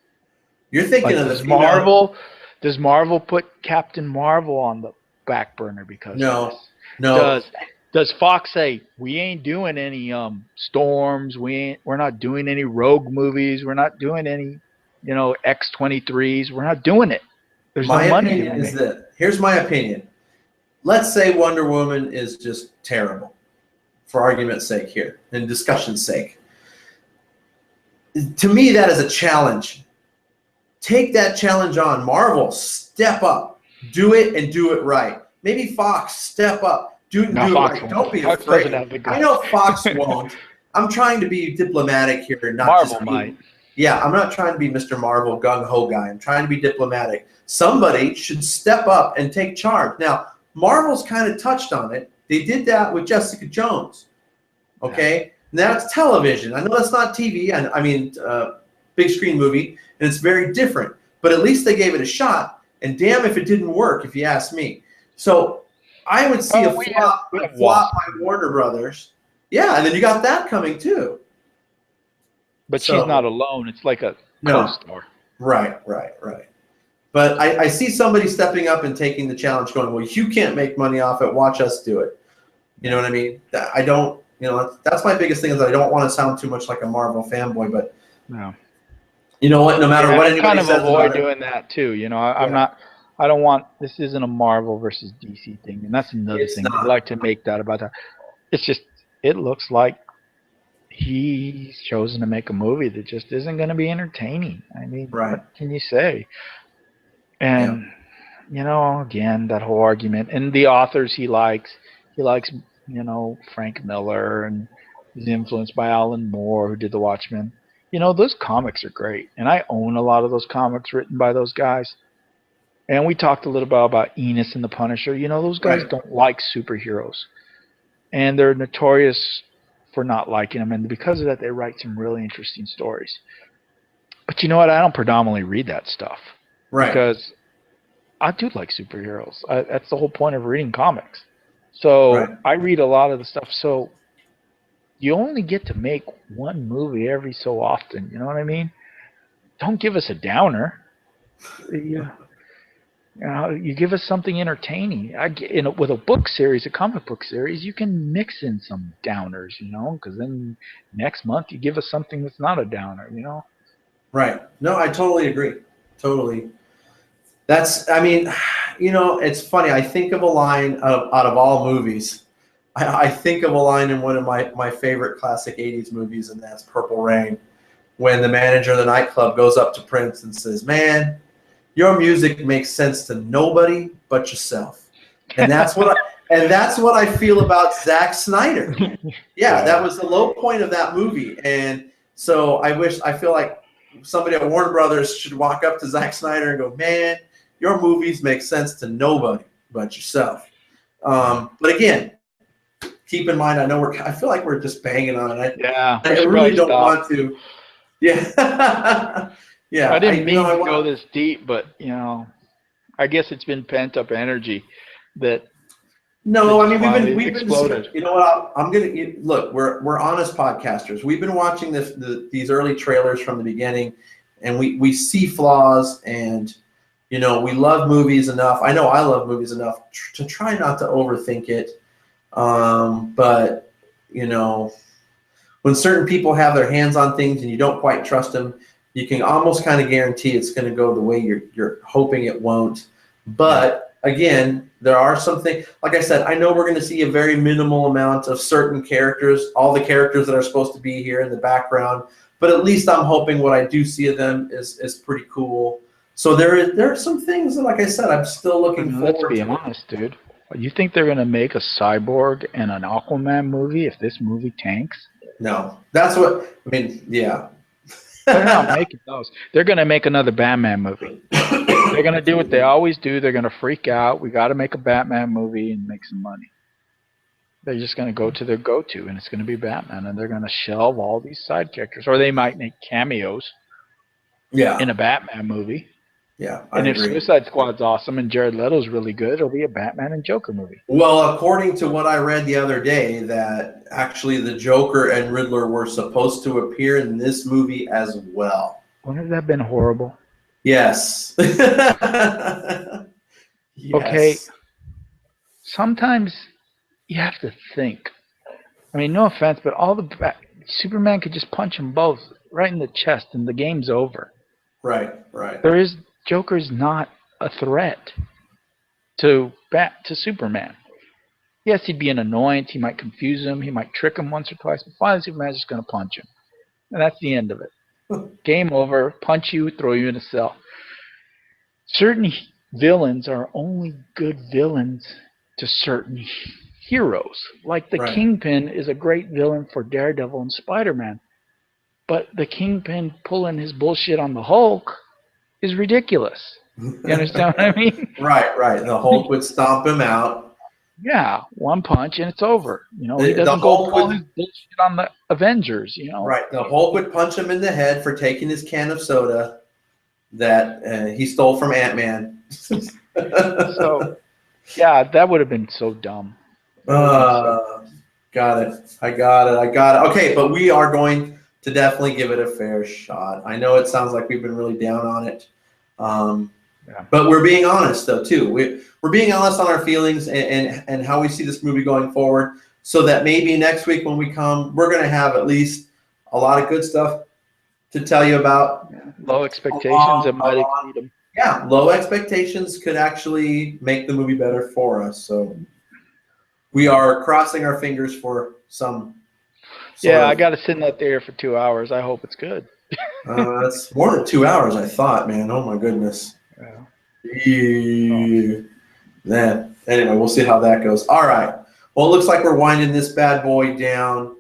You're thinking of the Marvel. Does Marvel put Captain Marvel on the back burner because of this? No. Does Fox say we ain't doing any Storms? We're not doing any Rogue movies. We're not doing any X-23s. We're not doing it. There's no money. My opinion is that. Here's my opinion. Let's say Wonder Woman is just terrible, for argument's sake here, and discussion's sake. To me, that is a challenge. Take that challenge on. Marvel, step up. Do it and do it right. Maybe Fox, step up. Do it right. Don't be afraid. I know Fox won't. I'm trying to be diplomatic here. Not Marvel might. Yeah, I'm not trying to be Mr. Marvel gung-ho guy. I'm trying to be diplomatic. Somebody should step up and take charge. Now, Marvel's kind of touched on it. They did that with Jessica Jones. Okay? Now it's television. I know that's not TV. I mean, big screen movie, and it's very different. But at least they gave it a shot, and damn if it didn't work, if you ask me. So I would see a flop by Warner Brothers. Yeah, and then you got that coming too. But she's not alone. It's like a co-star. Right. But I see somebody stepping up and taking the challenge going, well, you can't make money off it. Watch us do it. You know what I mean? I don't, that's my biggest thing is that I don't want to sound too much like a Marvel fanboy, but you know what? No matter what anybody kind of says avoid doing that too. I don't want, this isn't a Marvel versus DC thing. And that's another thing. I'd like to make that about that. It's just, it looks like he's chosen to make a movie that just isn't going to be entertaining. I mean, what can you say? And, again, that whole argument. And the authors he likes, Frank Miller, and he's influenced by Alan Moore, who did The Watchmen. Those comics are great. And I own a lot of those comics written by those guys. And we talked a little bit about Enos and the Punisher. Those guys don't like superheroes. And they're notorious for not liking them, and because of that, they write some really interesting stories. But you know what? I don't predominantly read that stuff, because I do like superheroes. That's the whole point of reading comics. So I read a lot of the stuff. So you only get to make one movie every so often. You know what I mean? Don't give us a downer. You give us something entertaining. With a book series, a comic book series, you can mix in some downers, because then next month you give us something that's not a downer, Right. No, I totally agree. Totally. It's funny. I think of a line out of all movies. I think of a line in one of my favorite classic 80s movies, and that's Purple Rain, when the manager of the nightclub goes up to Prince and says, "Man, your music makes sense to nobody but yourself." And that's what I feel about Zack Snyder. Yeah, that was the low point of that movie. And so I feel like somebody at Warner Brothers should walk up to Zack Snyder and go, man, your movies make sense to nobody but yourself. But again, keep in mind, I feel like we're just banging on it. I really don't want to. Yeah. Yeah. I didn't mean to go this deep, but, I guess it's been pent up energy that. No, I mean we've been. You know what? I'm gonna look. We're honest podcasters. We've been watching these early trailers from the beginning, and we see flaws, and we love movies enough. I know I love movies enough to try not to overthink it. But when certain people have their hands on things and you don't quite trust them, you can almost kind of guarantee it's going to go the way you're hoping it won't. But again, there are some things, like I said, I know we're going to see a very minimal amount of certain characters, all the characters that are supposed to be here in the background, but at least I'm hoping what I do see of them is pretty cool. So there are some things that, like I said, I'm still looking forward to. Let's be honest, dude. You think they're going to make a Cyborg and an Aquaman movie if this movie tanks? No. That's what, yeah. They're not making those. They're going to make another Batman movie. They're going to do what they always do. They're going to freak out. We got to make a Batman movie and make some money. They're just going to go to their go-to, and it's going to be Batman, and they're going to shelve all these side characters. Or they might make cameos in a Batman movie. Yeah, and if Suicide Squad's awesome and Jared Leto's really good, it'll be a Batman and Joker movie. Well, according to what I read the other day, that actually the Joker and Riddler were supposed to appear in this movie as well. Wouldn't that have been horrible? Yes. Yes. Okay. Sometimes you have to think. No offense, but Superman could just punch them both right in the chest, and the game's over. Right. Joker's not a threat to Superman. Yes, he'd be an annoyance. He might confuse him. He might trick him once or twice. But finally, Superman's just going to punch him. And that's the end of it. Game over. Punch you, throw you in a cell. Certain villains are only good villains to certain heroes. Like the Kingpin is a great villain for Daredevil and Spider-Man. But the Kingpin pulling his bullshit on the Hulk is ridiculous. You understand what I mean? Right. The Hulk would stomp him out. Yeah, one punch and it's over. He doesn't go pull his bullshit on the Avengers. Right. The Hulk would punch him in the head for taking his can of soda that he stole from Ant-Man. So, yeah, that would have been so dumb. Got it. I got it. Okay, but we are going to definitely give it a fair shot. I know it sounds like we've been really down on it. But we're being honest, though, too. We're being honest on our feelings and how we see this movie going forward, so that maybe next week when we come, we're going to have at least a lot of good stuff to tell you about. Low expectations and might exceed them. Yeah, low expectations could actually make the movie better for us. So we are crossing our fingers for some. I got to sit in that theater for 2 hours. I hope it's good. It's more than 2 hours, I thought, man. Oh, my goodness. Yeah. Anyway, we'll see how that goes. All right. Well, it looks like we're winding this bad boy down.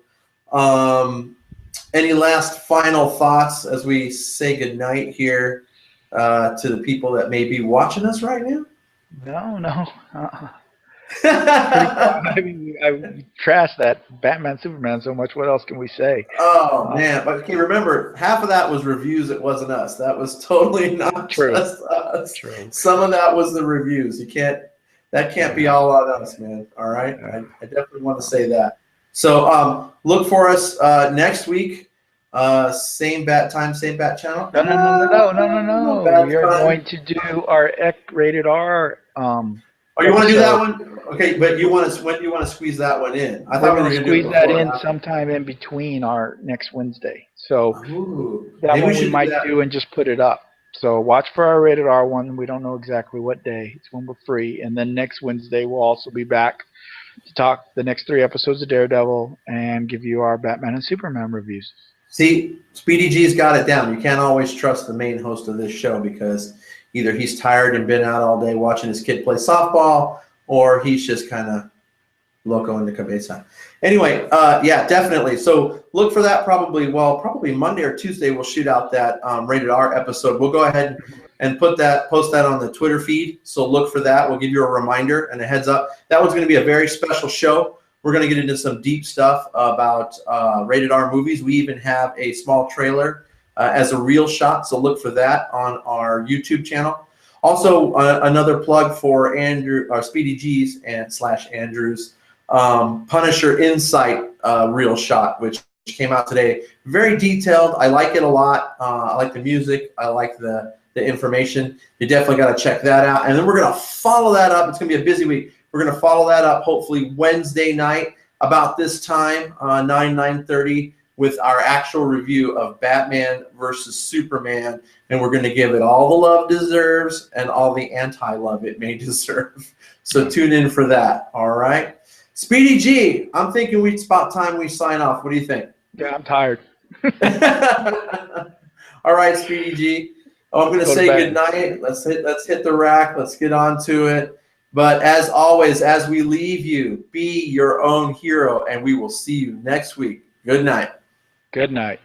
Any last final thoughts as we say goodnight here to the people that may be watching us right now? No. I trashed that Batman Superman so much. What else can we say? Oh man! But okay, remember, half of that was reviews. It wasn't us. That was totally not just us. True. Some of that was the reviews. That can't be all on us, man. All right. I definitely want to say that. So look for us next week. Same bat time, same bat channel. No. We are going to do our rated R. Oh, you want to do that one? Okay, but when do you want to squeeze that one in? I thought we were going to squeeze that in sometime in between our next Wednesday. So that one we might do and just put it up. So watch for our rated R one. We don't know exactly what day. It's when we're free. And then next Wednesday we'll also be back to talk the next 3 episodes of Daredevil and give you our Batman and Superman reviews. See, Speedy G's got it down. You can't always trust the main host of this show because either he's tired and been out all day watching his kid play softball, or he's just kind of Loco in the cabeza. Anyway, yeah, definitely. So look for that probably Monday or Tuesday we'll shoot out that rated R episode. We'll go ahead and post that on the Twitter feed. So look for that. We'll give you a reminder and a heads up. That one's going to be a very special show. We're going to get into some deep stuff about rated R movies. We even have a small trailer as a reel shot. So look for that on our YouTube channel. Also, another plug for Andrew, our Speedy G's and / Andrews Punisher Insight reel shot, which came out today. Very detailed. I like it a lot. I like the music. I like the information. You definitely got to check that out. And then we're going to follow that up. It's going to be a busy week. We're going to follow that up hopefully Wednesday night about this time, 9:30, with our actual review of Batman versus Superman. And we're going to give it all the love it deserves and all the anti-love it may deserve. So tune in for that. All right. Speedy G, I'm thinking it's about time we sign off. What do you think? Yeah, I'm tired. All right, Speedy G. I'm going to say good night. Let's hit the rack. Let's get on to it. But as always, as we leave you, be your own hero, and we will see you next week. Good night. Good night.